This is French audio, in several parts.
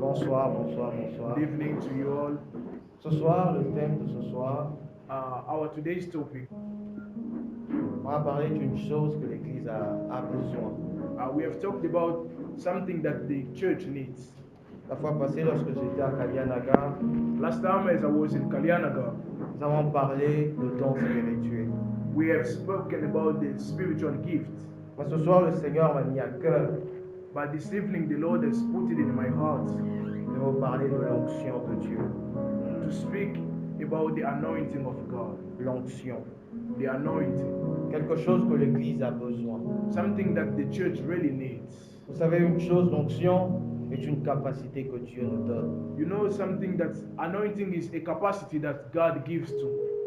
Bonsoir, bonsoir, bonsoir. Good evening to you all. Ce soir, le thème de ce soir, Our today's topic, on va parler d'une chose que l'Église a besoin. we have talked about something that the church needs. La fois passée, lorsque j'étais à Kalianaga, Last time, as I was in Kalyanagar, nous avons parlé de dons spirituels. we have spoken about the spiritual gifts. Mais ce soir, le Seigneur m'a mis à cœur But this evening, the Lord has put it in my heart de vous parler de l'onction de Dieu. to speak about the anointing of God. L'onction. The anointing. Quelque chose que l'Église a besoin. Something that the church really needs. Vous savez une chose, l'onction est une capacité que Dieu nous donne. You know something that anointing is a capacity that God gives to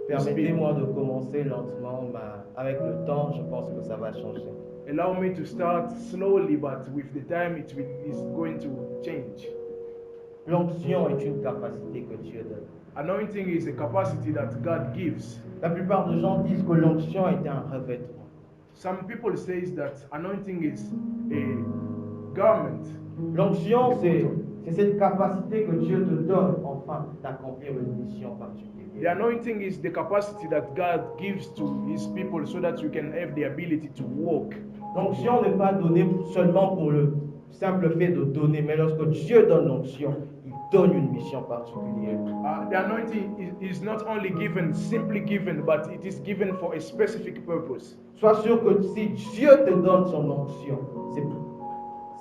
His people. Permettez-moi de commencer lentement, mais avec le temps, je pense que ça va changer. Allow me to start slowly, but with the time it is going to change. L'onction est une capacité que Dieu donne. Anointing is a capacity that God gives. La plupart des gens disent que l'onction est un revêtement. Some people say that anointing is a garment. L'onction, c'est cette capacité que Dieu te donne, enfin, d'accomplir une mission The particulière. anointing is the capacity that God gives to His people so that you can have the ability to walk. L'onction n'est pas donnée seulement pour le simple fait de donner, mais lorsque Dieu donne l'onction, il donne une mission particulière. The anointing is not only given, simply given, but it is given for a specific purpose. Sois sûr que si Dieu te donne son onction,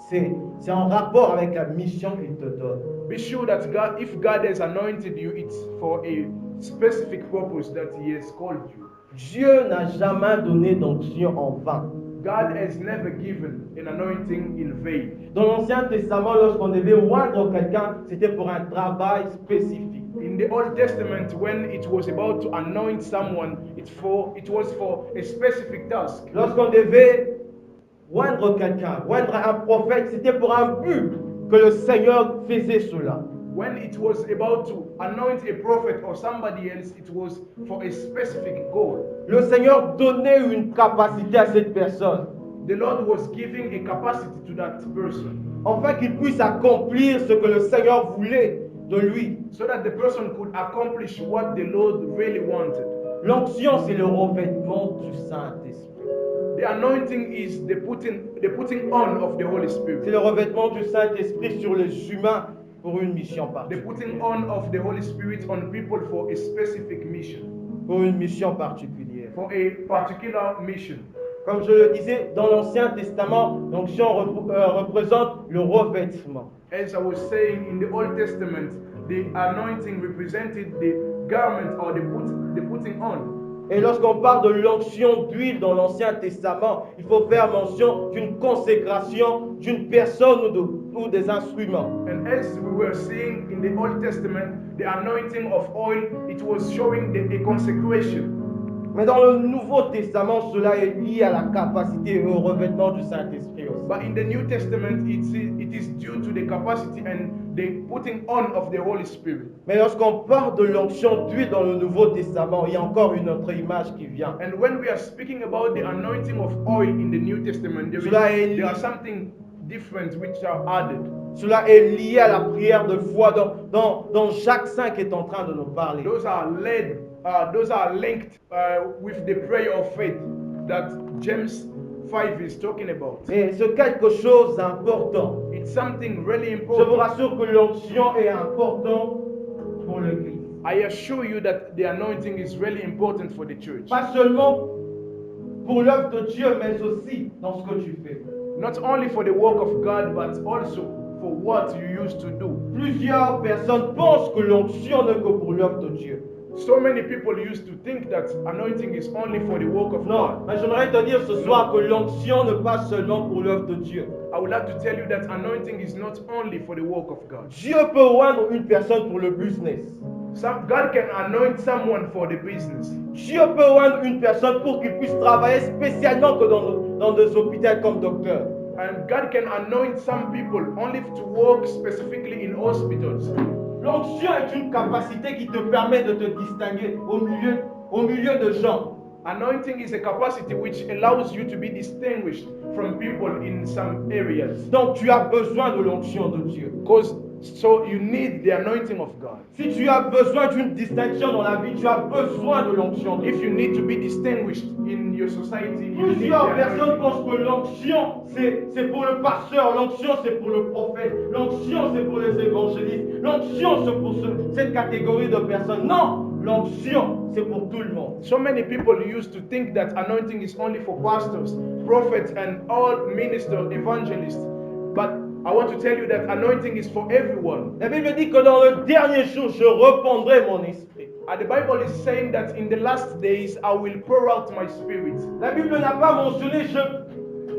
c'est en rapport avec la mission qu'il te donne. Be sure that God, if God has anointed you, it's for a specific purpose that He has called you. Dieu n'a jamais donné d'onction en vain. God has never given an anointing in vain. Dans l'Ancien Testament, lorsqu'on devait oindre quelqu'un, c'était pour un travail spécifique. In the Old Testament, when it was about to anoint someone, it was for a specific task. Lorsqu'on devait oindre quelqu'un, oindre un prophète, c'était pour un but que le Seigneur faisait cela. When it was about to anoint a prophet or somebody else, it was for a specific goal. Le Seigneur donnait une capacité à cette personne, The Lord was giving a capacity to that person afin qu'il puisse accomplir ce que le Seigneur voulait de lui. so that the person could accomplish what the Lord really wanted. L'onction, c'est le revêtement du Saint-Esprit. The anointing is the putting on of the Holy C'est Spirit. le revêtement du Saint-Esprit sur les humains pour une mission The particulière. putting on of the Holy Spirit on people for a specific mission, Pour une mission particulière. for a particular mission. Comme je le disais, dans l'Ancien Testament, l'onction représente le revêtement. As I was saying, in the Old Testament, the anointing represented the garment or the putting on. Et lorsqu'on parle de l'onction d'huile dans l'Ancien Testament, il faut faire mention d'une consécration d'une personne ou des instruments. And as we were seeing in the Old Testament, the anointing of oil, it was showing the consecration. Mais dans le Nouveau Testament, cela est lié à la capacité et au revêtement du Saint-Esprit aussi. But in the New Testament, it is due to the capacity and the putting on of the Holy Spirit. Mais lorsqu'on parle de l'onction d'huile dans le Nouveau Testament, il y a encore une autre image qui vient. And when we are speaking about the anointing of oil in the New Testament, there are something different which are added. Cela est lié à la prière de foi dont Jacques 5 est en train de nous parler. Those are linked with the prayer of faith that James 5 is talking about. Et c'est quelque chose d'important. It's something really Je vous important. rassure que l'onction est importante pour l'Église. I assure you that the anointing is really important for the church. Pas seulement pour l'œuvre de Dieu, mais aussi dans ce que tu fais. Not only for the work of God, but also for what you used to do. Plusieurs personnes pensent que l'onction n'est que pour l'œuvre de Dieu. So many people used to think that anointing is only for the work of Non, God. mais j'aimerais te dire ce soir que l'onction n'est pas seulement pour l'œuvre de Dieu. I would like to tell you that anointing is not only for the work of God. Dieu peut oindre une personne pour le business. God can anoint someone for the business. Dieu peut oindre une personne pour qu'il puisse travailler spécialement que dans des hôpitaux comme docteur. And God can anoint some people only to work specifically in hospitals. L'onction est une capacité qui te permet de te distinguer au milieu de gens. Anointing is a capacity which allows you to be distinguished from people in some areas. Donc tu as besoin de l'onction de Dieu. Because So you need the anointing of God. Si tu as besoin d'une distinction dans la vie, tu as besoin de l'onction de Dieu. If you need to be distinguished in your society, you need the Plusieurs personnes anointing. pensent que l'onction, c'est pour le pasteur, l'onction, c'est pour le prophète, l'onction, c'est pour les évangélistes, l'onction, c'est pour cette catégorie de personnes. Non, l'onction, c'est pour tout le monde. So many people used to think that anointing is only for pastors, prophets, and all ministers, evangelists. But I want to tell you that anointing is for everyone. La Bible dit que dans le dernier jour, je répandrai mon esprit. And the Bible is saying that in the last days I will pour out my spirit. La Bible n'a pas mentionné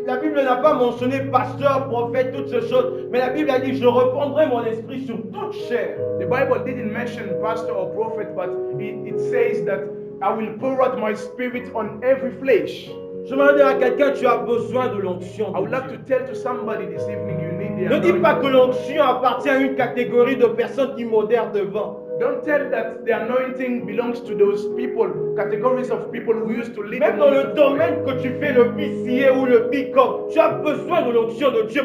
la Bible n'a pas mentionné pasteur, prophète, toutes ces choses, mais la Bible a dit je répandrai mon esprit sur toute chair. The Bible didn't mention pastor or prophet, but it says that I will pour out my spirit on every flesh. Je veux dire à quelqu'un, tu as besoin de l'onction. I would like to tell to somebody this evening, you need the Ne dis pas que anointing. l'onction appartient à une catégorie de personnes qui modèrent devant. Don't tell that the anointing belongs to those people, categories of people who used to lead. Même dans le domaine que tu fais, le BCA ou le BCom, tu as besoin de l'onction de Dieu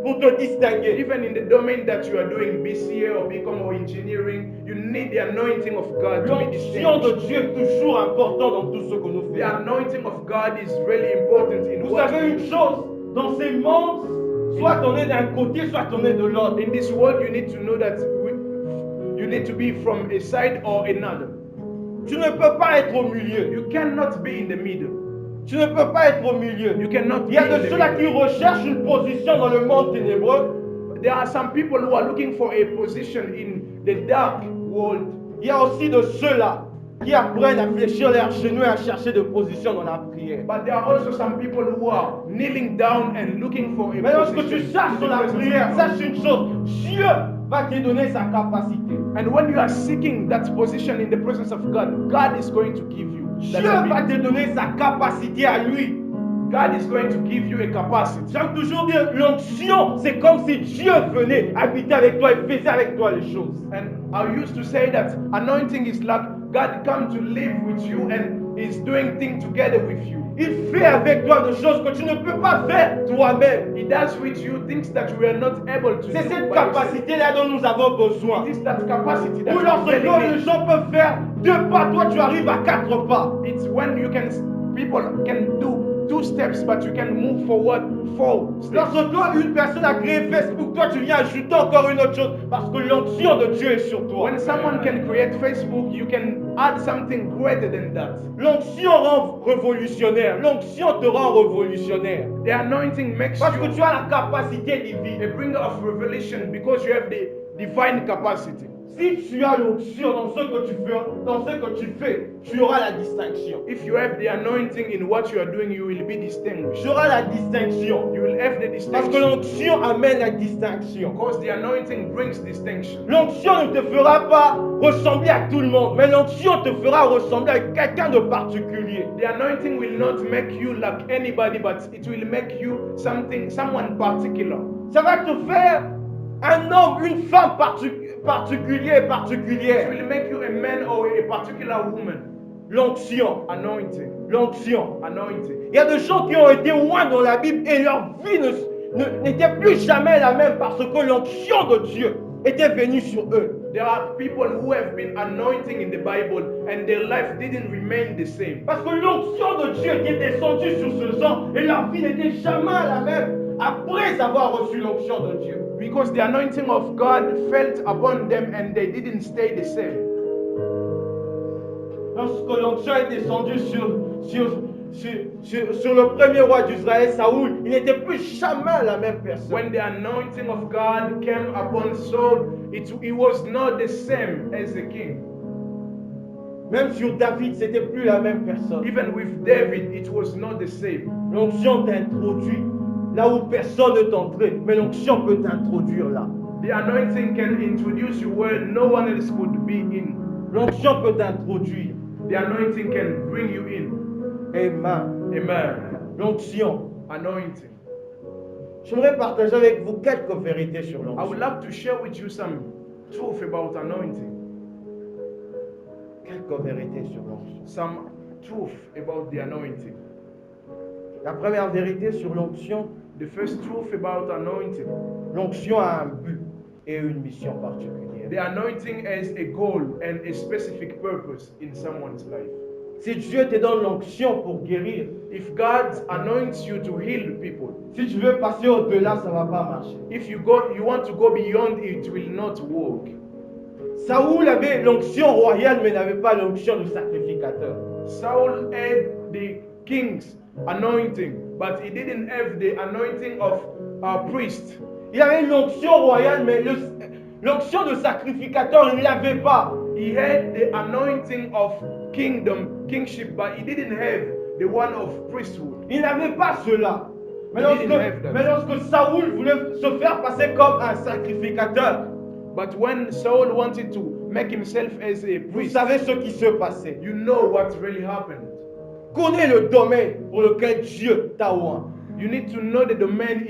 pour te distinguer. Even in the domain that you are doing, BCA or BCom or engineering, you need the anointing of God to be L'onction de distinguished. Dieu est toujours importante dans tout ce que nous The faisons. anointing of God is really important in Vous what savez we une do. chose, dans ces mondes, soit on est d'un côté, soit on est de l'autre. In this world, you need to know that you need to be from a side or another. Tu ne peux pas être au milieu. You cannot be in the middle. Tu ne peux pas être au milieu. You cannot Il be y a in de the ceux-là qui middle. recherchent une position dans le monde ténébreux. There are some people who are looking for a position in the dark world. Il y a aussi de ceux-là qui apprennent à fléchir leurs genoux et à chercher de position dans la prière. But there are also some people who are kneeling down and looking for a Mais lorsque tu position. cherches in sur the la presence of prière, God. sache une chose, Dieu va te donner sa capacité. And when you are seeking that position in the presence of God, God is going to give you that Dieu va ability. te donner sa capacité à lui. God is going to give you a capacity. J'aime toujours dire, l'onction, c'est comme si Dieu venait habiter avec toi et faisait avec toi les choses. And I used to say that anointing is like God come to live with you and is doing things together with you. Il fait avec toi des choses que tu ne peux pas faire toi-même. He does with you things that we are not able to C'est do. cette by yourself. capacité-là dont nous avons besoin. It is that capacity that Où you lorsque really les need. gens peuvent faire 2 pas, toi tu arrives à 4 pas. It's when you can, people can do 2 steps, but you can move forward 4 steps. Lorsque toi, une personne a créé Facebook, toi tu viens ajouter encore une autre chose parce que l'onction de Dieu est sur toi. When someone can create Facebook, you can add something greater than that. L'onction rend révolutionnaire. L'onction te rend révolutionnaire. The anointing makes Parce que you tu as la capacité divine. a bringer of revelation because you have the divine capacity. Si tu as l'onction dans ce que tu fais, tu auras la distinction. If you have the anointing in what you are doing, you will be distinguished. Tu auras la distinction. You will have the Parce que distinction l'onction amène la distinction. because the anointing brings distinction. L'onction ne te fera pas ressembler à tout le monde, mais l'onction te fera ressembler à quelqu'un de particulier. The anointing will not make you like anybody, but it will make you someone particular. Ça va te faire un homme, une femme particulière. It will make you a man or a particular woman. L'onction, Anointing. l'onction. Anointing. Il y a des gens qui ont été loin dans la Bible et leur vie n'était plus jamais la même parce que l'onction de Dieu était venue sur eux. There are people who have been anointing in the Bible and their life didn't remain the same. Parce que l'onction de Dieu était descendue sur ce gens et leur vie n'était jamais la même après avoir reçu l'onction de Dieu. Because the anointing of God felt upon them and they didn't stay the same. Lorsque l'onction est descendue sur le premier roi d'Israël, Saoul, il n'était plus jamais la même personne. When the anointing of God came upon Saul, he was not the same as the king. Même sur David, c'était plus la même personne. Even with David, it was not the same. L'onction t'introduit là où personne ne t'entrait, mais l'onction peut t'introduire là. The anointing can introduce you where no one else could be in. L'onction peut t'introduire. The anointing can bring you in. Amen. Amen. L'onction. Anointing. J'aimerais partager avec vous quelques vérités sur I would l'onction. like to share with you some truth about anointing. Quelques vérités sur l'onction. Some truth about the anointing. La première vérité sur l'onction, The first truth about anointing. l'onction a un but. et une mission particulière. The anointing has a goal and a specific purpose in someone's life. Si Dieu te donne l'onction pour guérir, If God anoints you to heal people, si tu veux passer au-delà, ça ne va pas marcher. if you want to go beyond, it will not work. Saoul avait l'onction royale, mais n'avait pas l'onction de sacrificateur. Saul had the king's anointing, but he didn't have the anointing of a priest. Il avait l'onction royale, mais l'onction de sacrificateur, il ne l'avait pas. He had the anointing of kingship, but he didn't have the one of priesthood. Il n'avait pas cela. Mais He didn't have that. lorsque Saoul voulait se faire passer comme un sacrificateur, But when Saul wanted to make himself as a vous priest, savez ce qui se passait. you know what really happened. Connais le domaine pour lequel Dieu t'a oint. You need to know the domain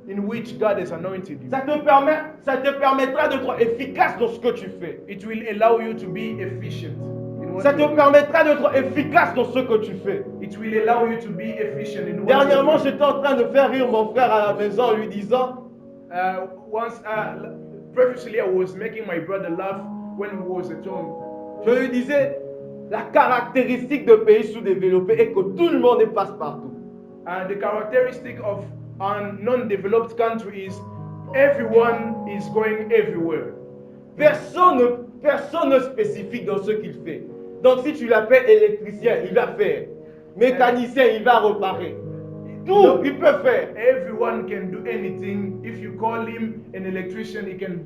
in which God has anointed you. Ça te permettra d'être efficace dans ce que tu fais. It will allow you to be efficient in what Ça you te do. permettra d'être efficace dans ce que tu fais. It will allow you to be efficient in what Dernièrement, you do. j'étais en train de faire rire mon frère à la maison en lui disant, Previously, I was making my brother laugh when he was at home. je lui disais, la caractéristique de pays sous-développés est que tout le monde passe partout. And the characteristic of a non-developed country is everyone is going everywhere. Personne ne spécifique dans ce qu'il fait. Donc si tu l'appelles électricien, il va faire. Mécanicien, il va réparer. Tout, il peut faire. Everyone can do anything. If you call him an electrician, he can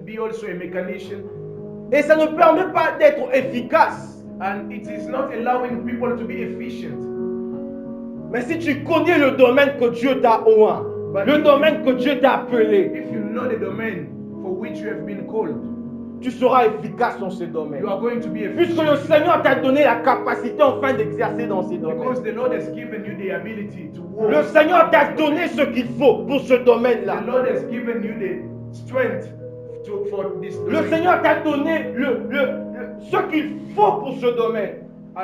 be also a mechanician. Et ça ne permet pas d'être efficace. And it is not allowing people to be efficient. Mais si tu connais le domaine que Dieu t'a oint, le domaine que Dieu t'a appelé, If you know the domain for which you have been called, tu seras efficace dans ce domaine. you are going to be Puisque efficient. le Seigneur t'a donné la capacité enfin d'exercer dans ces Because domaines. the Lord has given you the ability to walk. Le Seigneur t'a donné ce qu'il faut pour ce domaine-là. The Lord has given you the strength for this Le domain. Seigneur t'a donné ce qu'il faut pour ce domaine.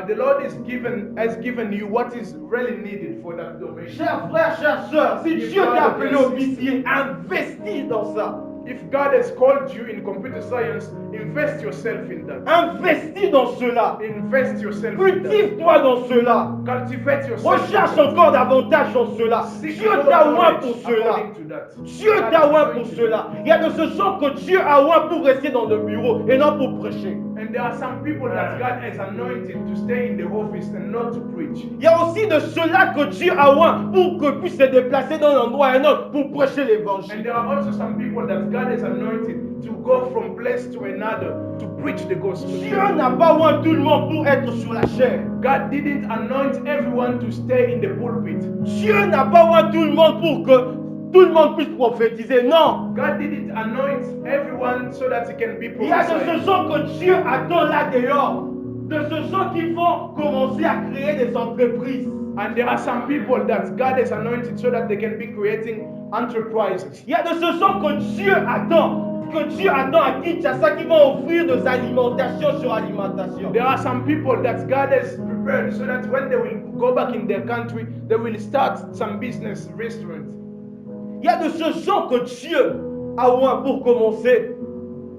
The Lord has given you what is really needed for that domain. Chers frères, chères sœurs, si If Dieu God t'a appelé has- officier, investis dans ça. If God has called you in computer science, invest yourself in that. Investis dans cela. Invest yourself in that. Cultive-toi dans cela. Cultivate yourself. Recherche in that. encore davantage dans cela. Seek Dieu more t'a oint knowledge pour cela. according to that. Dieu God t'a has oint pour anointed cela. Il y a de ce gens que Dieu a oint pour rester dans le bureau et non pour prêcher. you. And there are some people that God has anointed to stay in the office and not to preach. Il y a aussi de ceux-là que Dieu a oint pour que puissent se déplacer d'un endroit à un autre pour prêcher And l'évangile. there are also some people that God has anointed to go from place to another to preach the gospel. Dieu n'a pas oint tout le monde pour être sur la chair. God didn't anoint everyone to stay in the pulpit. Dieu n'a pas oint tout le monde pour que tout le monde puisse prophétiser. Non. God didn't anoint everyone so that he can be Il y a de prophesied. ce gens que Dieu attend là dehors. De ce gens qui vont commencer à créer des entreprises. And there are some people that God has anointed so that they can be creating enterprises. Il y a de ce gens que Dieu attend. Que Dieu attend à Kinshasa qui vont offrir des alimentations sur alimentation. There are some people that God has prepared so that when they will go back in their country, they will start some business restaurants. Il y a de ce gens que Dieu a oint pour commencer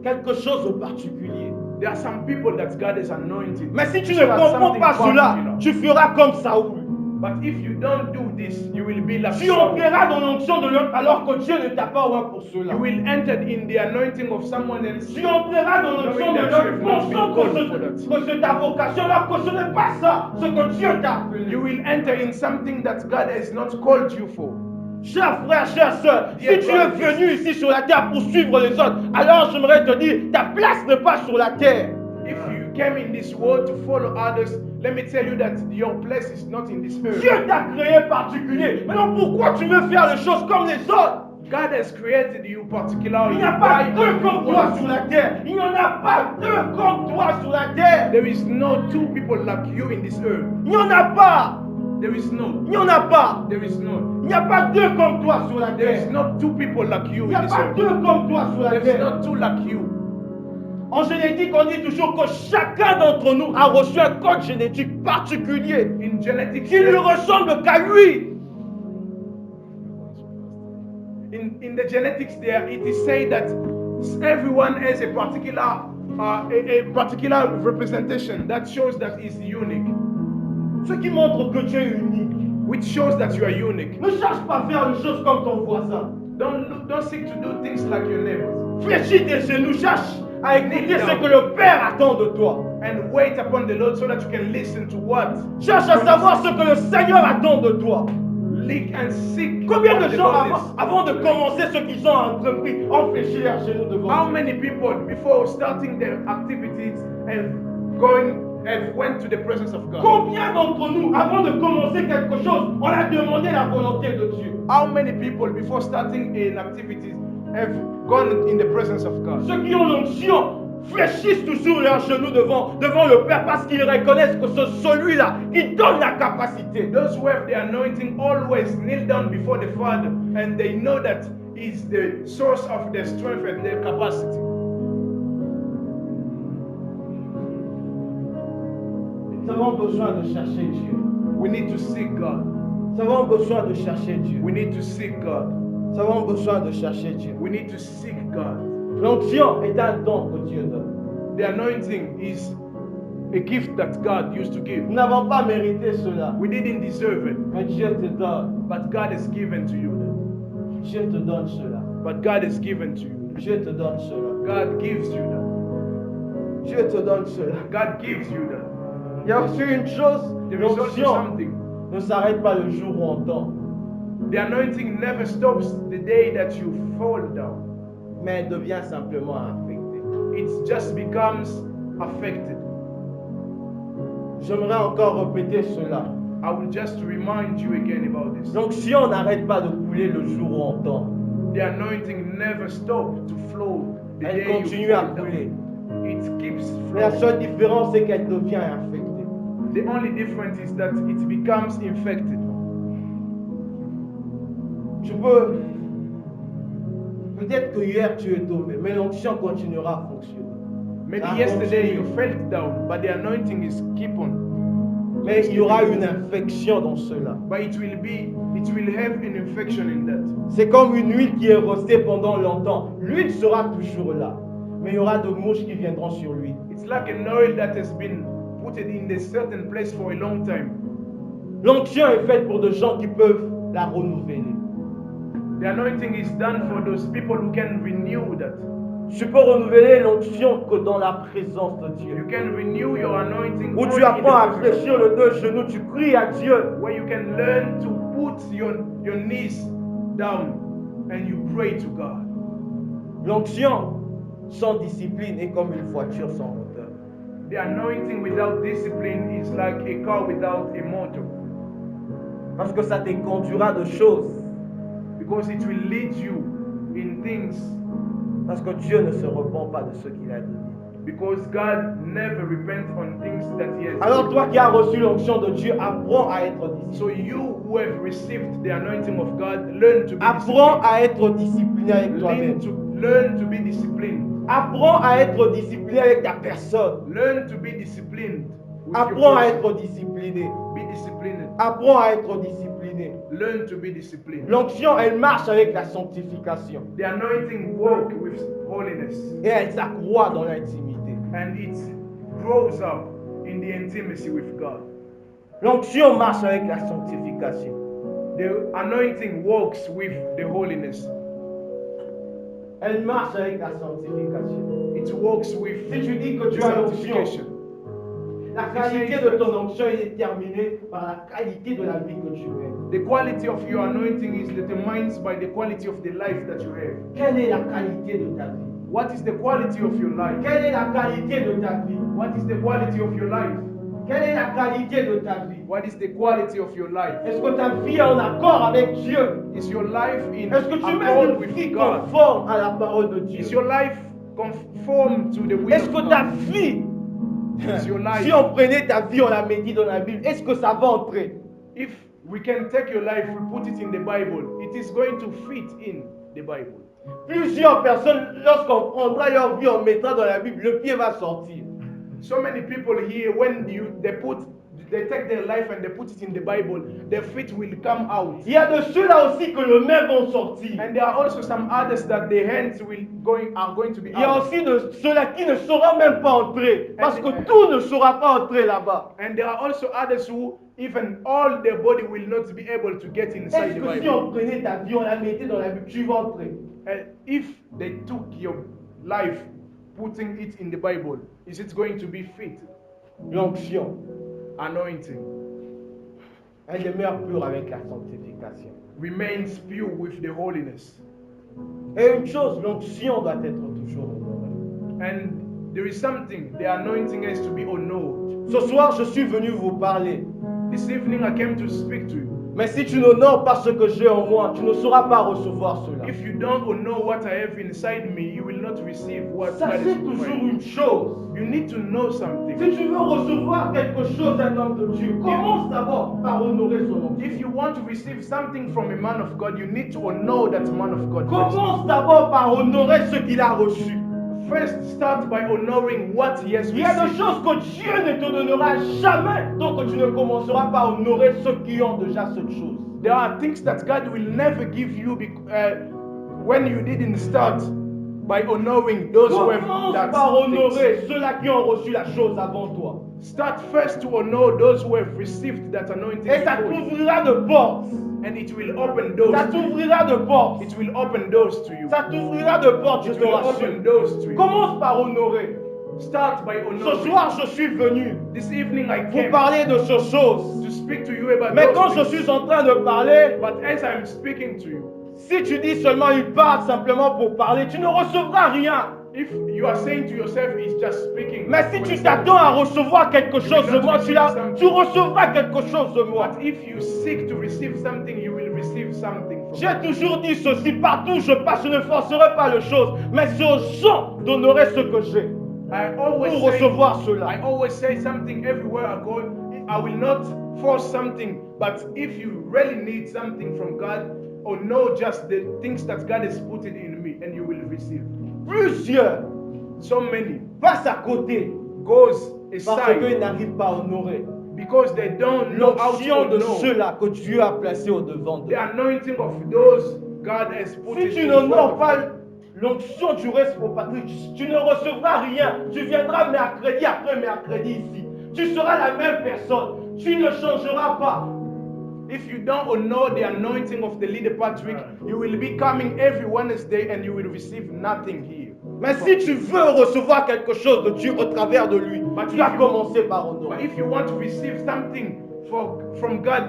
quelque chose de particulier. There are some people that God has anointed. Mais si tu so ne that comprends something pas cela, particular. tu feras comme Saoul. But if you don't do this, you will be like Tu Saul. entreras dans l'onction de l'autre alors que Dieu ne t'a pas oint pour cela. You will enter in the anointing of someone else. Tu entreras dans l'onction de l'autre pensant que c'est ta vocation alors que ce n'est pas ça ce que Dieu t'a appelé. You will enter in something that God has not called you for. Chers frères, chères sœurs, si tu es venu ici sur la terre pour suivre les autres, alors j'aimerais te dire, ta place n'est pas sur la terre. If you came in this world to follow others, let me tell you that your place is not in this earth. Dieu t'a créé particulier. Maintenant, pourquoi tu veux faire les choses comme les autres? God has created you particularly. Il n'y a pas Why deux do you comme toi want sur to? la terre. Il n'y en a pas deux comme toi sur la terre. There is no two people like you in this earth. Il n'y en a pas. There is no. Il n'y en a pas. There is no. Il n'y a pas deux comme toi sur la There is terre. not two people like you Il n'y in a this pas earth. deux comme toi sur la There is terre. not two like you. En génétique, on dit toujours que chacun d'entre nous a reçu un code génétique particulier In genetics, qui ne lui ressemble qu'à lui. in the genetics there, it is said that Everyone has a particular representation that shows that is unique, Ce qui montre que tu es unique. which shows that you are unique. Ne cherche pas à faire une chose comme ton voisin. Don't seek to do things like your neighbors. Fléchis tes genoux, cherche à écouter ce que le Père attend de toi. And wait upon the Lord so that you can listen to what. Cherche à savoir ce que le Seigneur attend de toi. Look and seek. Combien what de the gens, Lord is. avant de commencer ce qu'ils ont entrepris, ont fléchi leurs genoux devant How Dieu? many people before starting their activities and went to the presence of God? Combien d'entre nous, avant de commencer quelque chose, on a demandé la volonté de Dieu? How many people before starting an activity have gone in the presence of God? Ceux qui ont l'onction fléchissent toujours leurs genoux devant le Père parce qu'ils reconnaissent que c'est celui-là qui donne la capacité. Those who have the anointing always kneel down before the Father, and they know that He's the source of their strength and their capacity. Nous avons besoin de chercher Dieu. We need to seek God. Nous avons besoin de chercher Dieu. We need to seek God. Nous avons besoin de chercher Dieu. We need to seek God. L'onction est un don que Dieu donne. The anointing is a gift that God used to give. Nous n'avons pas mérité cela, We didn't deserve it, mais Dieu te donne. but God has given to you that. Dieu te donne cela. But God has given to you. Dieu te donne cela. God gives you that. Dieu te donne cela. God gives you that. Il y a aussi une chose, There is also l'onction something. ne s'arrête pas le jour où on tombe, The anointing never stops the day that you fall down. mais elle devient simplement affectée. It just becomes affected. J'aimerais encore répéter cela. I will just remind you again about this. L'onction n'arrête pas de couler le jour où on tombe. The anointing never stops to flow the Elle day you continue à fall couler. down. It keeps Mais la flowing. seule différence, c'est qu'elle devient affectée. The only difference is that it becomes infected. Tu peux... Peut-être que hier tu es tombé, mais l'onction continuera à fonctionner. Maybe Ça yesterday you continue. fell down, but the anointing is keep on. Mais il y aura une infection dans cela. But it will have an infection in that. C'est comme une huile qui est restée pendant longtemps. L'huile sera toujours là, mais il y aura de mouches qui viendront sur l'huile. It's like an oil that has been put in a certain place for a long time. L'onction est faite pour des gens qui peuvent la renouveler. The anointing is done for those people who can renew that. Tu peux renouveler l'onction que dans la présence de You Dieu. can renew your anointing Où only tu in the apprends à presence of fléchir le deux genoux, tu cries à Dieu. where you can learn to put your knees down and you pray to God. L'onction sans discipline est comme une voiture sans moteur. The anointing without discipline is like a car without a motor, Parce que ça te conduira de choses. because it will lead you in things, Parce que Dieu ne se repent pas de ce qu'il a dit. because God never repents on things that He has Alors done. toi qui as reçu l'onction de Dieu, apprends à être discipliné. So you who have received the anointing of God, learn to be Apprends disciplined. à être discipliné avec toi-même. Learn to be disciplined. Apprends à être discipliné avec ta personne. Learn to be disciplined. with your Apprends à person. être discipliné. Be disciplined. Apprends à être discipliné. Learn to be disciplined. L'onction, elle marche avec la sanctification. The anointing walk with holiness, Et elle s'accroît dans l'intimité. and it grows up in the intimacy with God. L'onction marche avec la sanctification. The anointing walks with the holiness. Elle marche avec la sanctification. It walks with Si tu dis que the tu as l'onction, sanctification. la qualité de ton onction est déterminée par la qualité de la vie que tu mènes. The quality of your anointing is determined by the quality of the life that you have. Quelle est la qualité de ta vie? What is the quality of your life? Quelle est la qualité de ta vie? What is the quality of your life? Quelle est la qualité de ta vie? What is the quality of your life? Est-ce que ta vie est en accord avec Dieu? Is your life in Est-ce que tu accord mènes une with vie God? conforme à la parole de Dieu? Is your life conform to the will Est-ce of que ta God? vie, Is your life, si on prenait ta vie, on la médite dans la Bible, est-ce que ça va entrer? if we can take your life, we put it in the Bible, it is going to fit in the Bible. Plusieurs personnes, lorsqu'on prendra leur vie, on mettra dans la Bible, le pied va sortir. So many people here, when they put they take their life and they put it in the Bible, their feet will come out. Il y a de ceux-là aussi que les mains vont sortir. And there are also some others that their hands are going to be Il y a out. aussi de ceux-là qui ne sauront même pas entrer, parce que tout ne saura pas entrer là-bas. And there are also others who even all their body will not be able to get inside Est-ce the que si Bible. on prenait ta vie, on la mettait dans la Bible, tu vas entrer? And if they took your life, putting it in the Bible, is it going to be fit? L'onction, Anointing elle demeure pure avec la sanctification. remains pure with the holiness. Et une chose, l'onction doit être toujours honorée. And there is something, the anointing has to be honored. Ce soir, je suis venu vous parler. This evening I came to speak to you. Mais si tu n'honores pas ce que j'ai en moi, tu ne sauras pas recevoir cela. If you don't know what I have inside me, you will not receive what God Sachez is toujours doing. une chose. You need to know something. Si tu veux recevoir quelque chose d'un homme de Dieu, commence d'abord par honorer son onction. If you want to receive something from a man of God, you need to honor that man of God. Commence d'abord par honorer ce qu'il a reçu. First, start by honoring what he has Il y a des received. choses que Dieu ne te donnera jamais tant que tu ne commenceras pas à honorer ceux qui ont déjà cette chose. There are things that God will never give you when you didn't start by honoring those who have Commence that par honorer things. ceux-là qui ont reçu la chose avant toi. Start first to honor those who have received that anointing Et ça before you. t'ouvrira de portes. And it will open doors. Ça t'ouvrira de portes. It will open doors to you. Ça t'ouvrira de portes, je It te will rassure. open doors to you. Commence par honorer. Start by Ce honoring. soir, je suis venu This evening I pour came parler de ces choses. to speak to you about Mais quand those je things. suis en train de parler, But as I'm speaking to you, si tu dis seulement il parle simplement pour parler, tu ne recevras rien. if you are saying to yourself, he's just speaking. Mais si for tu the sake of t'attends à speaking. recevoir quelque chose de moi, tu recevras quelque chose de moi. But if you seek to receive something, you will receive something from J'ai God. toujours dit ceci, partout où je passe, je ne forcerai pas les choses, mais c'est aux gens d'honorer ce que j'ai I always pour say, recevoir cela. I always say something everywhere I go. I will not force something, but if you really need something from God, or know just the things that God has put it in me, and you will receive. Plusieurs So many passent à côté goes parce qu'ils aside n'arrivent pas à honorer because they don't know how l'onction to de know ceux-là que Dieu a placés au devant the d'eux. anointing of those God has put Si it tu in front n'honores of pas them. l'onction du responsable, tu ne recevras rien. Tu viendras mercredi après mercredi ici. Tu seras la même personne. Tu ne changeras pas. If you don't honor the anointing of the leader Patrick, you will be coming every Wednesday and you will receive nothing here. Mais si tu veux recevoir quelque chose de Dieu au travers de lui, tu dois commencer par But honorer. if you want to receive something from God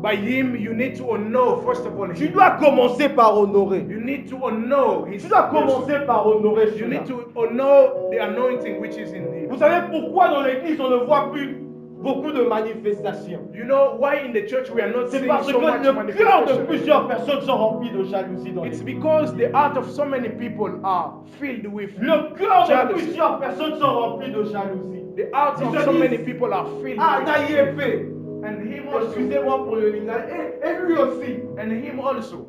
by Him, you need to honor first of all Tu Him. dois commencer par honorer. You need to honor His Tu dois person. commencer par honorer You cela. need to honor the anointing which is in Him. Vous savez pourquoi dans l'église on ne voit plus beaucoup de manifestations? You know why in the church we are not C'est seeing parce que so much le cœur de manifestation? plusieurs personnes sont remplis de jalousie dans It's l'église. because the heart of so many people are filled with Le cœur de jealousy. plusieurs personnes sont remplis de jalousie. The hearts of Ils se so disent, many people are filled Ah, with Naïefé. and him also. Excusez-moi pour le langage. Et lui aussi. And him also.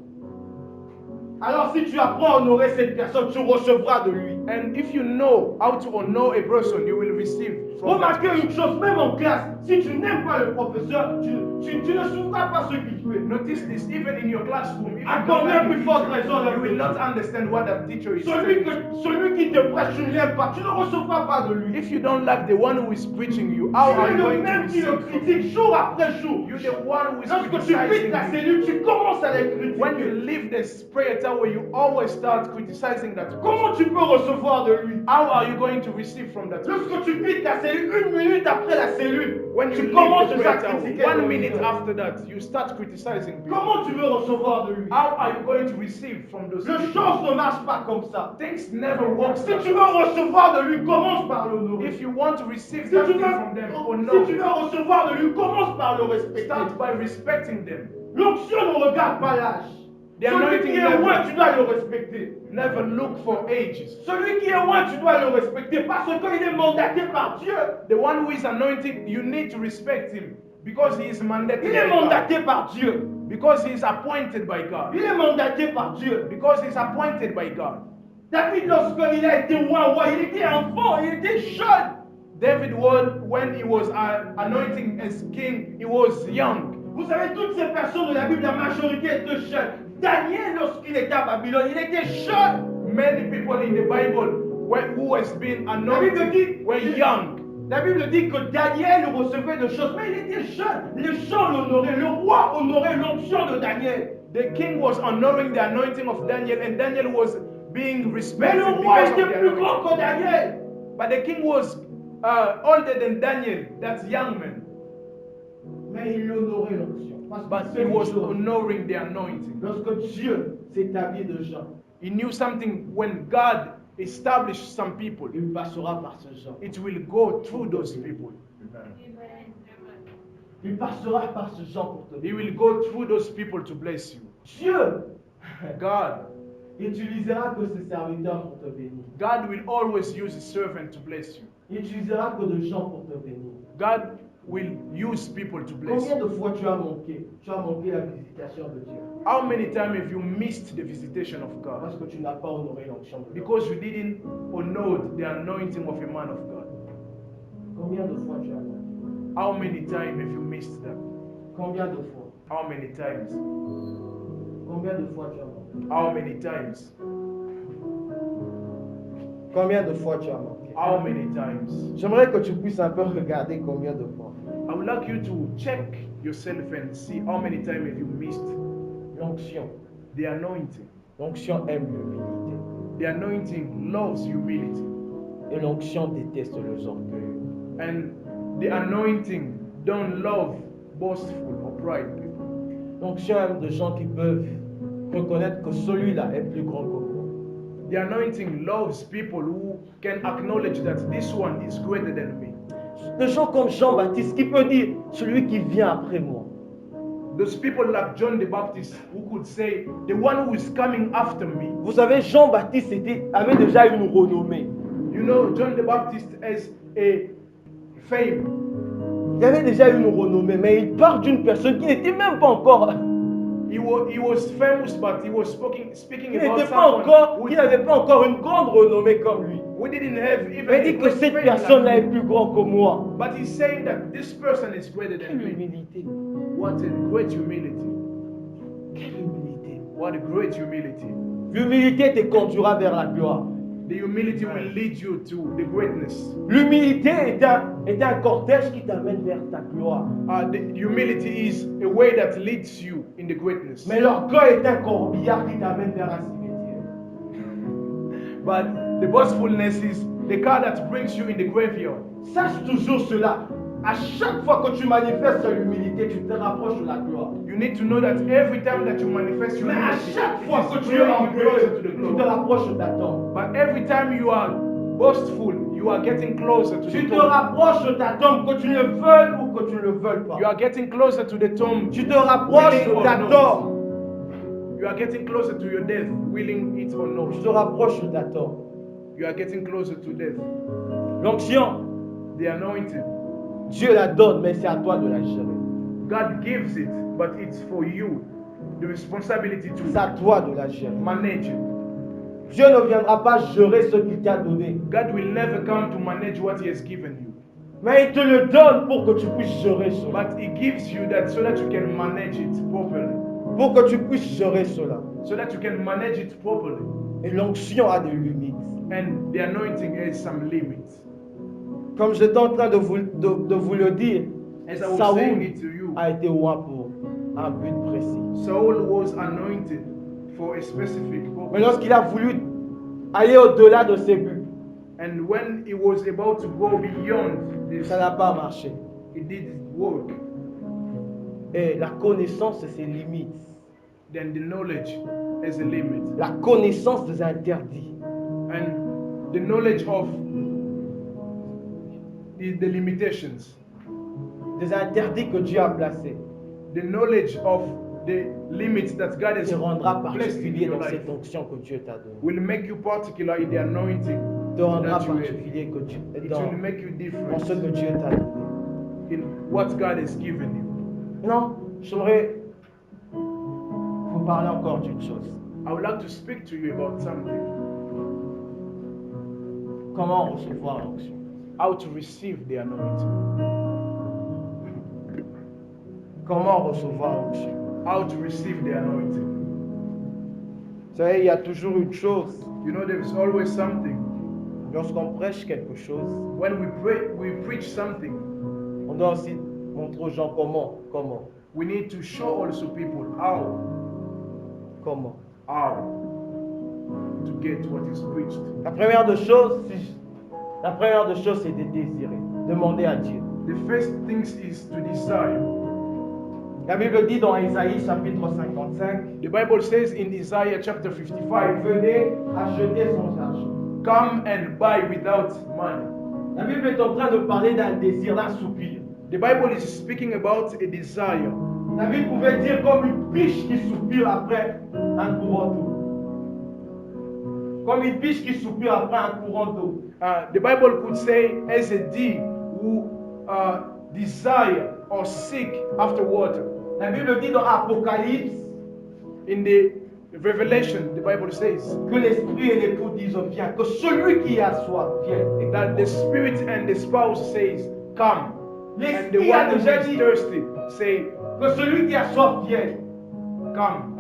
Alors si tu apprends à honorer cette personne, tu recevras de lui. And if you know how to honor a person, you will receive from that Remarquez une person. chose, même en classe, si tu n'aimes pas le professeur, tu ne suivras pas ce qu'il fait. Notice this, even in your classroom, if you Encore don't bien like plus the forte teacher, raison, you will not understand what that teacher is Celui saying. qui te prêche, tu ne l'aimes pas, tu ne recevras pas de lui. If you don't like the one who is preaching you, how Tu are es you le going to même qui receive le from him? critique jour après jour. You're the one who is Lorsque tu quittes criticizing la you. cellule, tu commences à les When you critiquer. leave this prayer tower, you always start criticizing that person. Comment tu peux recevoir de lui? How are you going to receive from that person? Lorsque tu quittes la cellule, une minute après la cellule, When you tu leave commences the déjà prayer à tower, critiquer. 1 le minute leader. after that, you start criticizing people. Comment tu veux recevoir de lui? How are you going to receive from those Les people? choses ne marchent pas comme ça. Things never work. Si tu veux recevoir de lui, commence par l'honorer. If you want to receive Si tu something veux, from them, si tu veux recevoir de lui, commence par le respecter. start by respecting them. L'onction ne regarde pas l'âge. The Celui anointing qui est never- loin, tu dois le respecter. Never look for ages. Celui qui est loin, tu dois le respecter parce qu'il est mandaté par Dieu. The one who is anointed, you need to respect him because he is mandated Il est by God. mandaté par Dieu. Because he is appointed by God. Il est mandaté par Dieu. Because he is appointed by God. David, lorsqu'il a été roi, il était enfant, il était jeune. David was, when he was anointing as king, he was young. Vous savez, toutes ces personnes de la Bible, la majorité étaient jeunes. Daniel, lorsqu'il était à Babylone, il était jeune. Many people in the Bible who has been anointed were young. La Bible dit que Daniel recevait des choses, mais il était jeune. Les gens l'honoraient, le roi honorait l'onction de Daniel. The king was honoring the anointing of Daniel, and Daniel was being Mais respected le roi because of était the plus anointing. grand que Daniel. But the king was older than Daniel, that young man. Mais il honorait l'onction. Parce que But c'est he une was chose. honoring the anointing. Lorsque Dieu s'établit de gens, He knew something when God established some people, il passera par ce gens. it will go through those people. Il passera par ce gens pour te He bénir. will go through those people to bless you. Dieu God, utilisera que ses serviteurs pour te bénir. God will always use his servant to bless you. Il utilisera que de gens pour te bénir. God will use people to bless Combien you. de fois tu as manqué? Tu as manqué la visitation de Dieu. How many times have you missed the visitation of Parce God? que tu n'as pas honoré l'onction de Dieu. Because you didn't honor the anointing of a man of God. Combien de fois tu as manqué? How many times have you missed that? Combien de fois? How many times? Combien de fois tu as manqué? How many times? Combien de fois tu as manqué? How many times? J'aimerais que tu puisses un peu regarder combien de fois. I would like you to check yourself and see how many times have you missed L'onction. the anointing. L'onction aime l'humilité. The anointing loves humility. Et l'onction déteste les orgueilleux. And the anointing don't love boastful or pride people. L'onction aime des gens qui peuvent reconnaître que celui-là est plus grand que moi. The anointing loves people who can acknowledge that this one is greater than me. Des gens comme Jean-Baptiste qui peut dire celui qui vient après moi. Those people like John the Baptist who could say, the one who is coming after me. Vous savez, Jean-Baptiste avait déjà une renommée. You know, John the Baptist has a fame. Il avait déjà une renommée, mais il parle d'une personne qui n'était même pas encore. He was famous, but he was speaking Qui about n'était pas someone encore, who qui n'avait pas encore une grande renommée comme lui. didn't have even Il a dit que great cette fame personne-là like est him. plus grand que moi. But he's saying that this person is greater Quelle than me. humilité. What a great humility. Quelle humilité. What a great humility. L'humilité te conduira vers la gloire. The humility will lead you to the greatness. L'humilité est un cortège qui t'amène vers ta gloire. The humility is a way that leads you in the greatness. Mais l'orgueil est un corbillard qui t'amène vers un cimetière. But the boastfulness is the car that brings you in the graveyard. Sache toujours cela. À chaque fois que tu manifestes l'humilité, tu te rapproches de la gloire. You need to know that every time that you manifest Mais à humility, chaque it fois is que tu es bringing you closer orgueilleux, to the tu te glory. rapproches de ta tombe. But every time you are boastful, you are getting closer to Tu the te tomb. rapproches de ta tombe, que tu le veuilles ou que tu ne le veuilles You pas. are getting closer to the tomb. Tu te rapproches willing de or ta not. tombe. You are getting closer to your death, willing it or Tu not. te rapproches de ta tombe. You are getting closer to death. L'onction, The anointing, Dieu la donne, mais c'est à toi de la gérer. God gives it, but it's for you. The responsibility C'est to à toi de la gérer. manage it. Dieu ne viendra pas gérer ce qu'il t'a donné, God will never come to manage what He has given you, mais il te le donne pour que tu puisses gérer cela. but He gives you that so that you can manage it properly. Pour que tu puisses gérer cela. So that you can manage it properly. Et l'onction a des limites. And the anointing has some limits. Comme j'étais en train de vous le dire, As I was saying Saoul it to you, a été roi pour un but précis. Saul was anointed for a specific Mais purpose. lorsqu'il a voulu aller au-delà de ses buts, And when he was about to go beyond this, ça n'a pas marché. it didn't work. Et la connaissance de ses limites, Then the knowledge has a limit. la connaissance des interdits, And the knowledge of the limitations, des interdits que Dieu a placés, the knowledge of the limits that God has te rendra placed in particulier your dans life cette onction que Dieu t'a donnée. will make you particular in the anointing Te rendra that you have. particulier que Dieu, It dans, will make you dans ce que different Dieu t'a donné. in what God has given you. Non, j'aimerais vous parler encore d'une chose. I would like to speak to you about something. Comment recevoir l'onction? how to receive the anointing. Comment recevoir l'onction? How to receive the anointing. Vous savez, il y a toujours une chose. You know, there's always something. Lorsqu'on prêche quelque chose, When we preach something, on doit aussi montrer aux gens comment. we need to show also people how to get what is preached. La première des choses, c'est de désirer, demander à Dieu. The first thing is to desire. La Bible dit dans Isaïe chapitre 55, The Bible says in Isaiah chapter 55, venez acheter sans argent. come and buy without money. La Bible est en train de parler d'un désir, d'un soupir. The Bible is speaking about a desire. La Bible pouvait dire comme une biche qui soupire après un courant d'eau. Comme une biche qui soupire après un courant d'eau. The Bible could say as a deer who desire or seek after water. La Bible dit dans Apocalypse, In the Revelation, the Bible says que l'esprit et l'époux disent viens, que celui qui a soif vienne. that the spirit and the spouse says, come. And the L'esprit a one who déjà is dit thirsty say, que celui qui a soif vienne. come.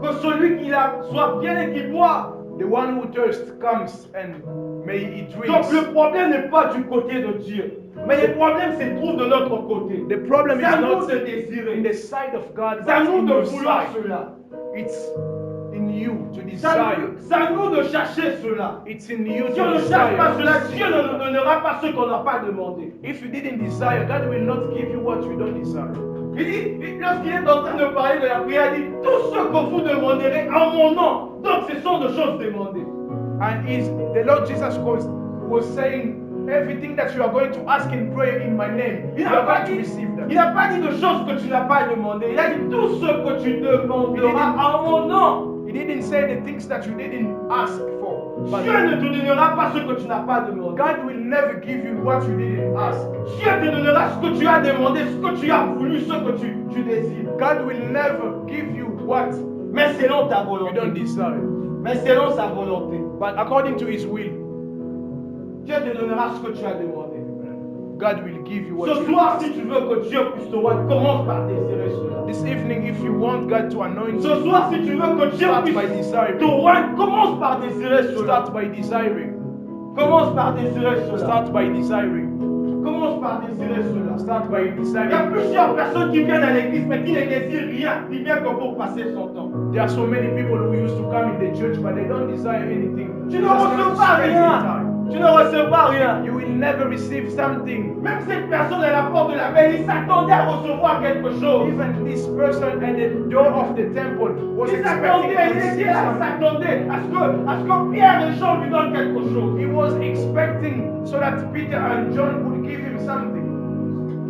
Que celui qui a soif vienne et qui boit. The one who thirsts comes and may he Donc drinks. le problème n'est pas du côté de Dieu. Mais le problème se trouve de notre côté. The problem C'est à is nous not de in désirer. the side of God, C'est à but nous in de your vouloir side. cela. It's in you to C'est à desire. nous- c'est à nous de chercher cela. It's in you Si on ne to cherche pas cela, desire. Dieu ne nous donnera pas ce qu'on n'a pas demandé. If you didn't desire, God will not give you what you don't desire. Il dit, lorsqu'il est en train de parler de la prière, il dit, tout ce que vous demanderez en mon nom, donc ce sont des choses demandées. And the Lord Jesus Christ was saying, everything that you are going to ask in prayer in my name, Il you n'a are pas going to dit, receive il them. n'a pas dit de choses que tu n'as pas demandé. Il a dit tout ce que tu demanderas en mon nom. He didn't say the things that you didn't ask for. But Dieu ne te donnera pas ce que tu n'as pas demandé. God will never give you what you didn't ask. Dieu te donnera ce que tu as demandé, ce que tu as voulu, ce que tu désires. God will never give you what Mais selon ta you don't volonté. desire. Mais selon sa volonté. But according to His will, Dieu te donnera ce que tu as demandé. God will give you what Ce you soir, ask. si tu veux que Dieu puisse te voir, commence par désirer cela. This evening, if you want God to anoint Ce you, soir, si tu veux que Dieu start by puisse desiring. te voir, commence par désirer cela. Start by desiring. Commence par désirer cela. Start by desiring. Commence par désirer cela. Start by Il y a desiring. plusieurs personnes qui viennent à l'église mais qui ne désirent rien. Ils viennent que pour passer son temps. There are so many people who used to come in the church, but they don't desire anything. Tu They ne just want to recevras spend rien. their time. Tu ne recevras rien. You will never receive something. Même cette personne à la porte de la mairie, il s'attendait à recevoir quelque chose. Even this person at the door of the temple was Il expecting s'attendait, to il receive était là, il something. s'attendait à ce que Pierre et Jean lui donnent quelque chose. He was expecting so that Peter and John would give him something.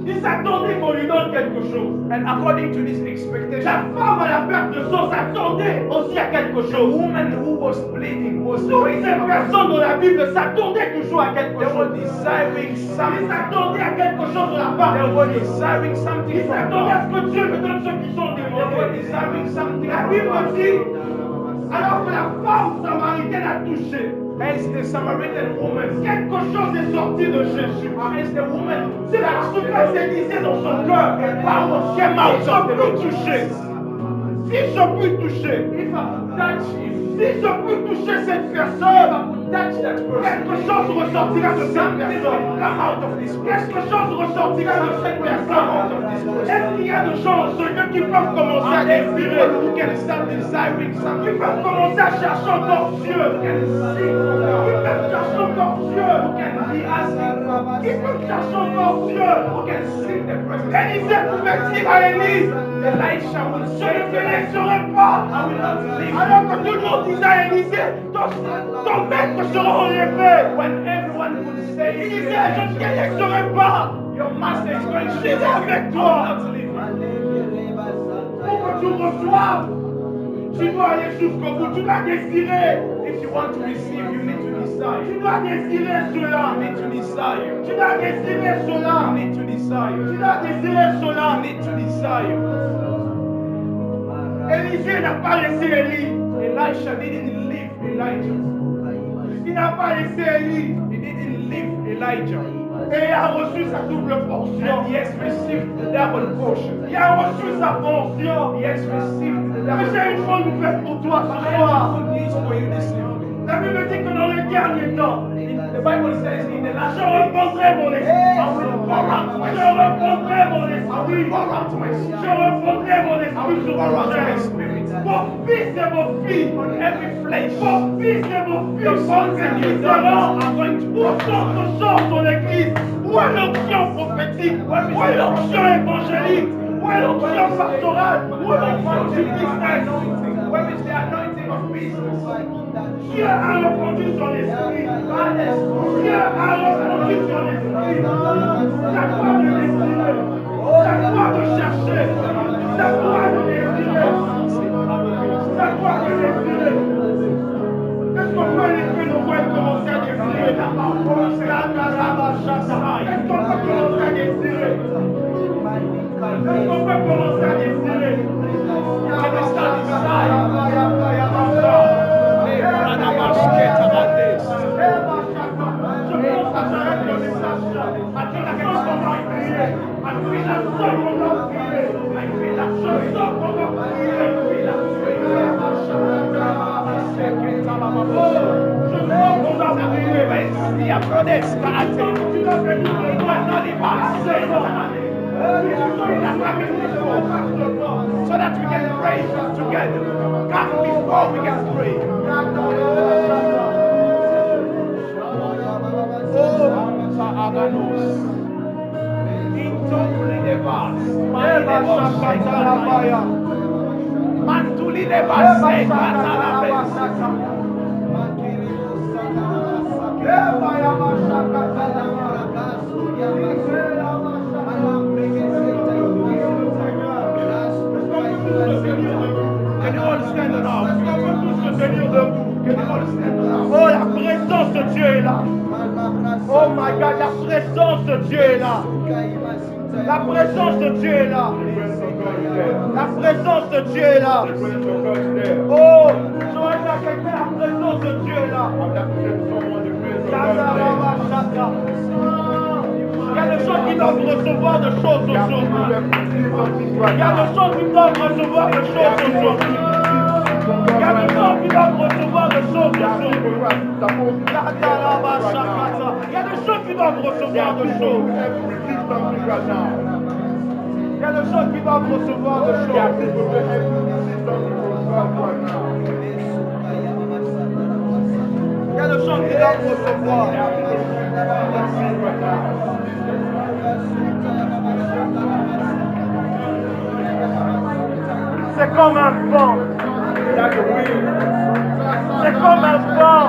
Il s'attendait qu'on lui donne quelque chose. And according to this La expectation, femme à la perte de sang s'attendait aussi à quelque the chose. woman who was bleeding was Toutes waiting. ces personnes dans la Bible s'attendaient toujours à quelque They were chose. desiring Ils something. s'attendaient à quelque chose de la part They de were Dieu. desiring something Ils from s'attendaient à God. ce que Dieu lui donne ceux qui sont They were demandés. desiring something La from Bible God. dit, alors que la femme samaritaine a touché, As the Samaritan woman, quelque chose est sorti de Jésus. as the woman, C'est parce qu'elle se disait dans son cœur, qu'elle m'a pu toucher. Si je peux toucher, if I could touch him, si je peux toucher cette if personne, I could touch that person, quelque chose ressortira de cette something will personne. come out of this person. Quelque chose ressortira de cette personne. Est-ce qu'il y a des gens en ce lieu qui peuvent commencer à Are there désirer, people who can start desiring qui something peuvent from commencer à chercher encore Dieu, Who can seek for qui God? peuvent chercher encore Dieu, Who can be asking for qui peuvent chercher encore Dieu. Who can seek the presence? Élisée pouvait dire à Élise, Elisha will je say ne to te them, laisserai pas. I will not leave Alors you. que tout le monde disait à Élisée, ton maître sera enlevé. When everyone would Il say, disait, je ne te laisserai pas. your master is going to Je suis avec I toi. will not leave you. Pour que tu reçoives, tu dois aller jusqu'au bout. Tu dois désirer. If you want to receive, you need to Tu desire. dois désirer cela. You need to desire. Tu dois désirer You cela. need to Tu desire. dois désirer cela. You need to desire. Élisée n'a pas laissé Élie. Elisha didn't leave Elijah. Il n'a pas laissé Élie. He didn't leave Elijah. Et il a reçu sa double portion. And he has received the double portion. Il a reçu sa portion. He has received the Mais double j'ai une bonne nouvelle pour toi ce soir. Good news for you this evening. La Bible dit que dans les derniers temps, The Bible says in the last je days, répandrai mon esprit. I will pour out my Je spirit. répandrai mon I esprit. will pour out my Je spirit. répandrai mon I esprit will sur pour out vos my chair. spirit. Vos fils et vos filles. On every flesh. Vos fils et vos Your filles. sons and your daughters are going to Où sont nos chants dans l'église? Où est l'onction prophétique? Où est l'onction évangélique? Où est l'onction pastorale? Où est l'onction du business? Where is the anointing of business? Dieu a répondu sur l'esprit. Dieu a répondu sur l'esprit. C'est quoi de désirer? C'est quoi de chercher? C'est quoi de désirer? C'est quoi de désirer? Est-ce qu'on peut laisser nos voix commencer à désirer? Est-ce qu'on peut commencer à désirer? Est-ce qu'on peut commencer à désirer? So that we can pray together. Come before we can pray. Can you all stand up? Oh, la présence de Dieu est là. Oh my God, la présence de Dieu est là. La présence de Dieu est là. La présence de Dieu est là. Oh, je vois quelqu'un, la présence de Dieu est là. Il y a des gens qui doivent recevoir des choses aujourd'hui. Il y a des gens qui doivent recevoir des choses aujourd'hui. Il y a des gens qui doivent recevoir des choses aujourd'hui. Il y a des gens qui doivent recevoir des choses. Il y a des gens qui doivent recevoir des choses. Il y a des gens qui doivent recevoir. C'est comme un vent. C'est comme un vent.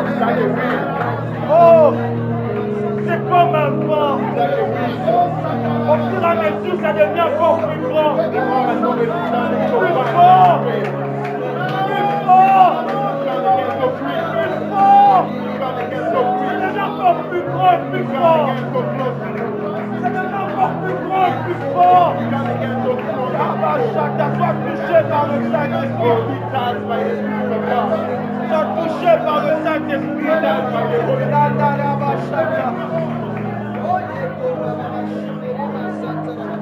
Oh, c'est comme un vent. Au fur et à mesure, ça devient encore plus grand. Plus fort. Plus fort. Plus fort. Ça devient encore plus grand et plus fort. Ça devient encore plus grand et plus fort. Chacun soit touché par le Saint-Esprit. Soit touché par le Saint-Esprit.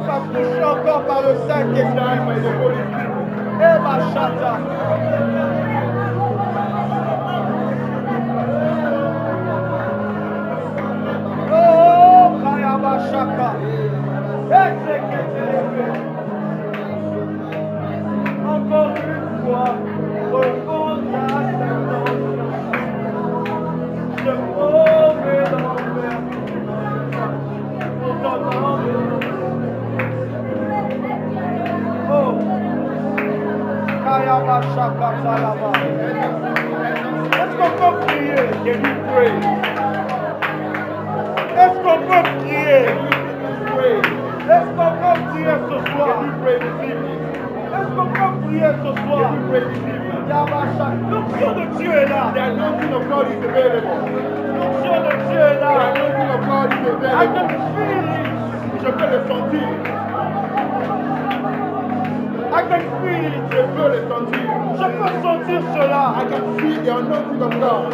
Soit touché encore par le Saint-Esprit. Et Bachata. Oh, Kayabashaka. Encore une fois, repose ta attention. Je promets d'enfer pour ton nom. Oh, Kayabashaka Salama. Est-ce qu'on peut prier? Can you pray? Est-ce qu'on peut prier? Est-ce qu'on peut prier ce soir? Est-ce qu'on peut prier ce soir? L'onction de Dieu est là. L'onction de Dieu est là. I can feel it. Je peux le sentir. I can feel it. Je peux le sentir. Je peux sentir cela. I can feel the anointing of God.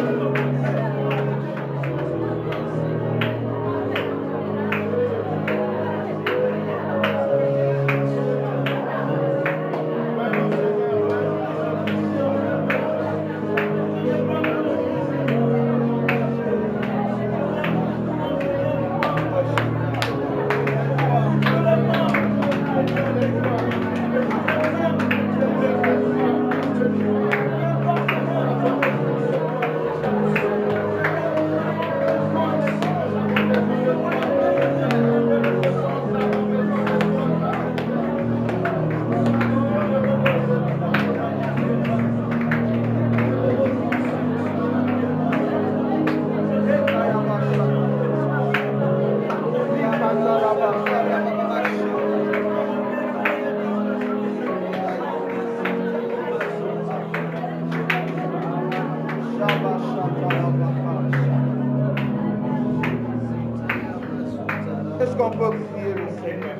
qu'on peut prier le Seigneur?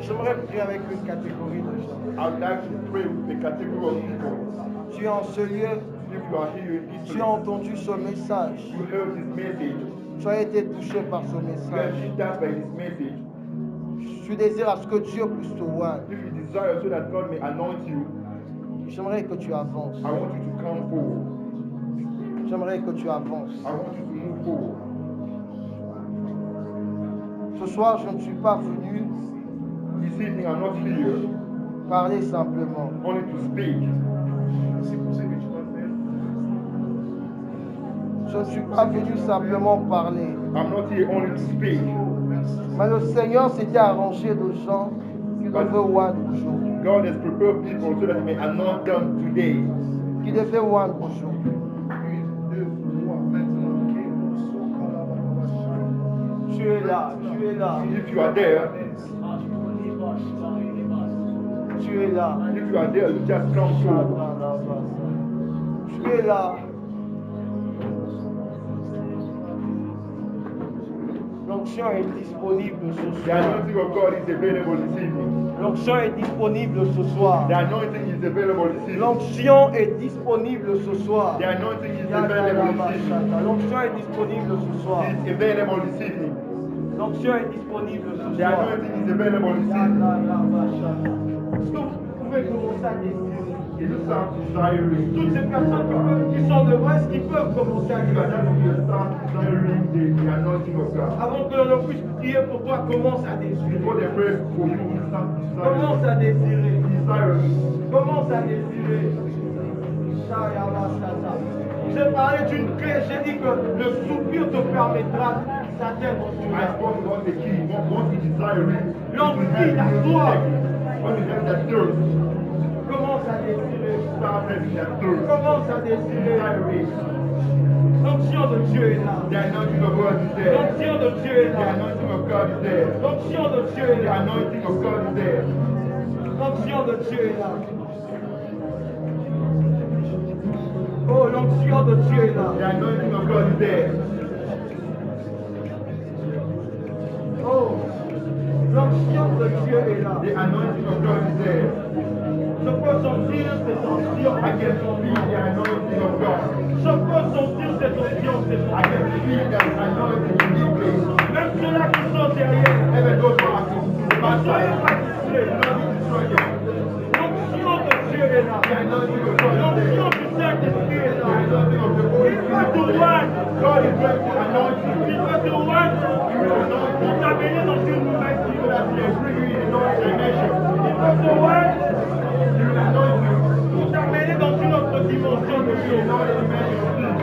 J'aimerais prier avec une catégorie de gens. I would like to pray with the category of people. Tu es en ce lieu, If you are here in tu Italy, as entendu ce message, you heard this message. tu as été touché par ce You have message. been touched by this message. Tu désires à ce que Dieu puisse te voir. If you desire so that God may anoint you, J'aimerais que tu avances. I want you to come forward. J'aimerais que tu avances. I want you to move forward. Ce soir, je ne suis pas venu This evening I'm not here parler simplement. only to speak. C'est pour ça que tu vas faire. Je ne suis pas venu simplement parler. I'm not here only to speak. Mais le Seigneur s'était arrangé de gens qui devaient voir aujourd'hui. God has prepared people so that He may anoint them today. Qui devaient voir aujourd'hui. Tu es là, tu es là, If you are there, tu es là. if you are there, you just come forward. Tu es là. L'onction est disponible ce The soir. anointing of God is available this evening. L'onction est disponible ce soir. The anointing is available this evening. L'onction est disponible ce soir. The anointing is available this evening. L'onction est disponible ce soir. It's available this evening. L'onction est disponible ce The soir. anointing is available this evening. Est-ce que vous pouvez commencer à désirer? It is start desiring. Toutes ces personnes qui sont devant, est-ce qu'ils peuvent commencer à You are désirer? just you start desiring the anointing of God. Avant que l'on puisse prier pour toi, commence à désirer. Before they pray for you, you start Commence à désirer. desiring. Commence à désirer. J'ai parlé d'une clé, j'ai dit que le soupir te permettra d'atteindre I cela. spoke about the key. Once you desire it, L'envie, la soif. when you have that thirst, Commence à désirer. start having that thirst. Commence à désirer. Desire it. L'onction de Dieu est là. The anointing of God is there. L'onction de Dieu est The là. anointing of God is there. L'onction de Dieu est The là. anointing of God is there. L'onction de Dieu est là. Oh, l'onction de Dieu est là. The anointing of God is there. Oh, l'onction de Dieu est là. The anointing of God is there. Je peux sentir cette onction. I can feel the anointing of God. Je peux sentir cette onction. I can feel that anointing in this place. Même ceux-là qui sont derrière. Even those who are Ne soyez pas distraits. L'onction de Dieu est là. the anointing of God is L'onction there. du Saint-Esprit est The là. anointing of the Holy Il va te Spirit. voir. God is going to anoint you. Il va te voir. Pour t'amener dans une nouvelle So dimension. that He will bring you in another dimension. Il va te voir. He will anoint you Pour t'amener dans une autre dimension de in vie. another dimension of peace.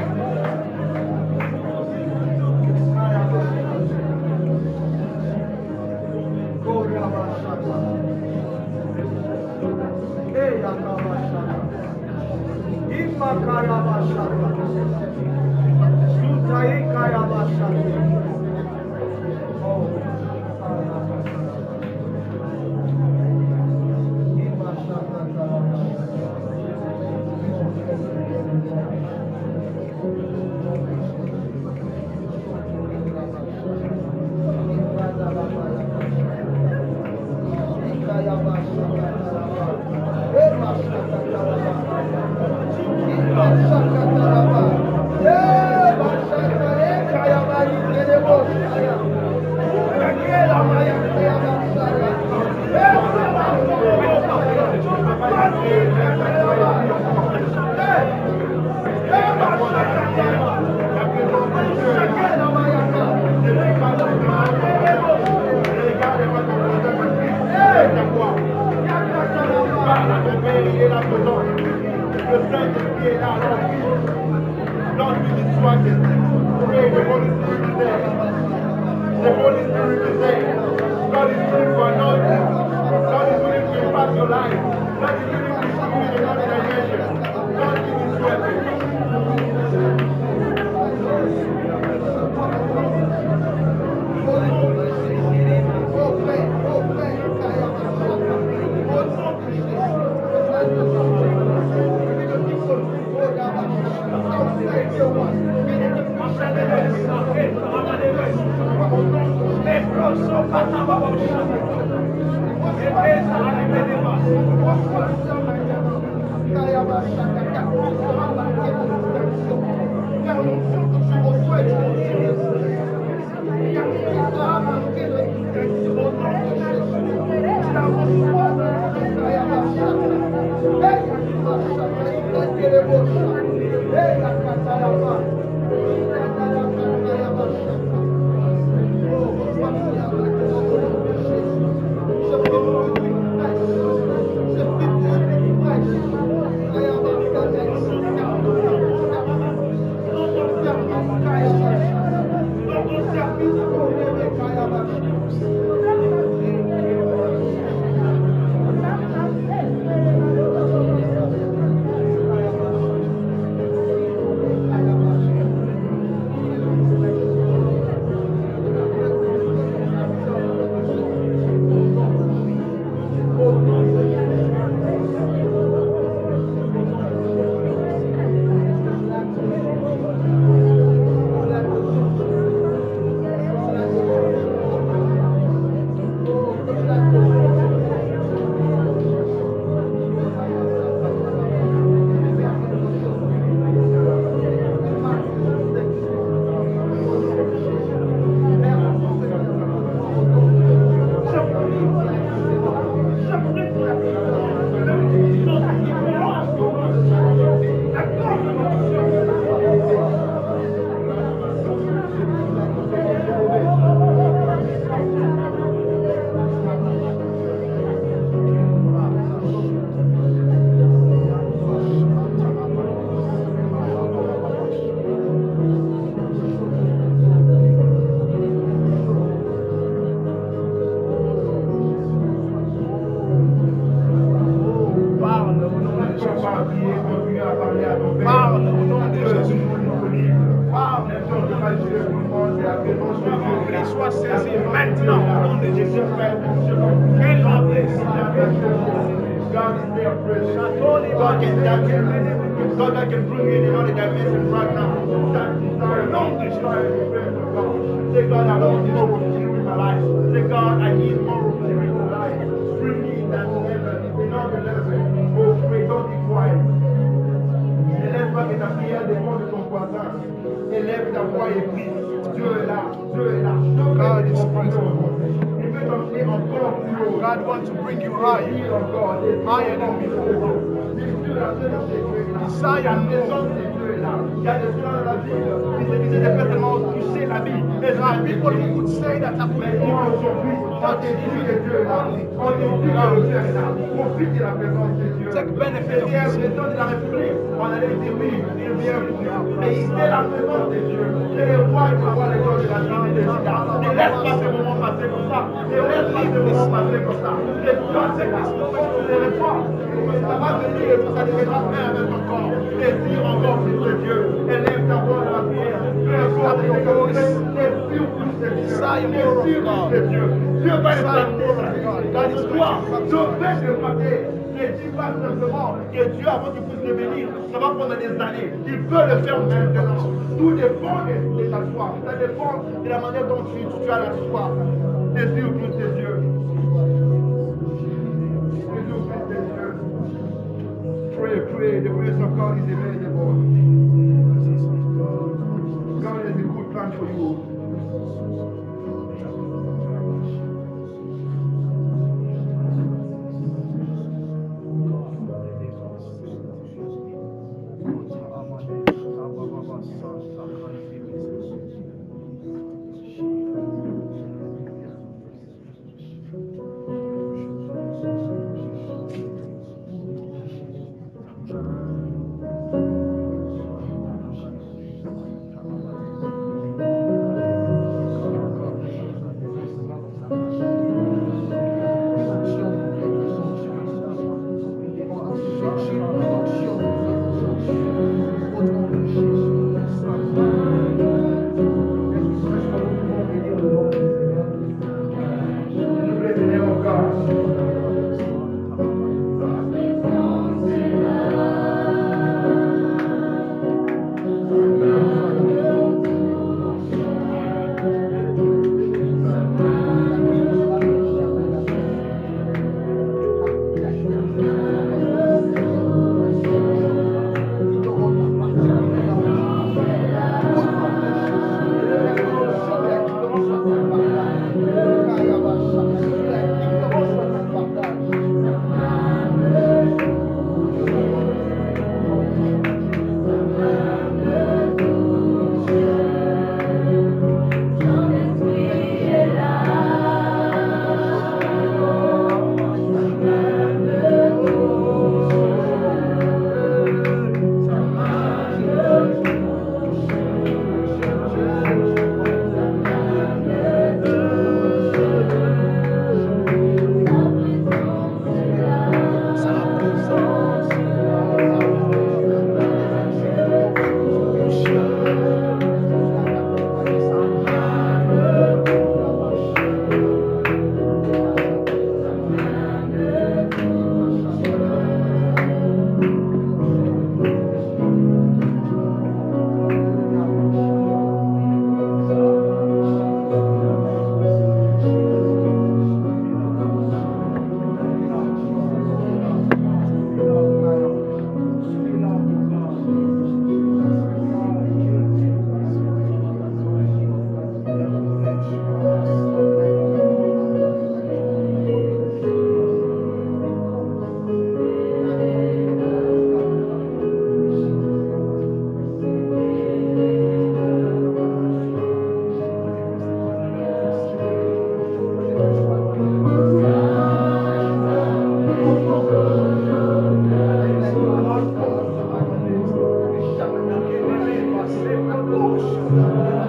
God that can bring you in another dimension right now. Say, God, I want more of you in my life. Say, God, I need more of you in my life. Bring me in that level, another level. Oh, pray, don't be quiet. Ne laisse pas que ta prière dépende de ton voisin. Élève ta voix et prie. Dieu est là, Dieu est là. God is present. Il veut t'emmener encore plus haut. God wants to bring you higher, higher than before. Desire more. Il y a des gens dans la vie qui se disaient tellement toucher la vie. There are people who would say that I could aujourd'hui, on est Dieu de Dieu là. On est Dieu de Dieu là. Profite de la présence de Dieu. Take benefit of the président de la République. On allait dire oui, il vient pour mais il est la présence de Dieu. Et les voix, il faut voir les gens de la vie de Dieu. Ne laisse pas ce moment passer comme ça. Ne laisse pas ce moment passer comme ça. Les gens, c'est que ce n'est pas. Ça va venir et ça deviendra faire avec ton corps. Désire encore plus de Dieu. Élève ta voix dans la prière. Peu importe ce que tu fais, désire plus de Dieu. Désire plus de Dieu. Dieu va être dans l'histoire. Je vais te frapper. Ne dis pas simplement que Dieu, avant qu'il puisse te bénir, ça va prendre des années. Il peut le faire maintenant. Tout dépend de ta foi. Ça dépend de la manière dont tu as la foi. Désire plus de Dieu. Désire plus de Dieu. Pray. The grace of God is available. God has a good plan for you. Seigneur.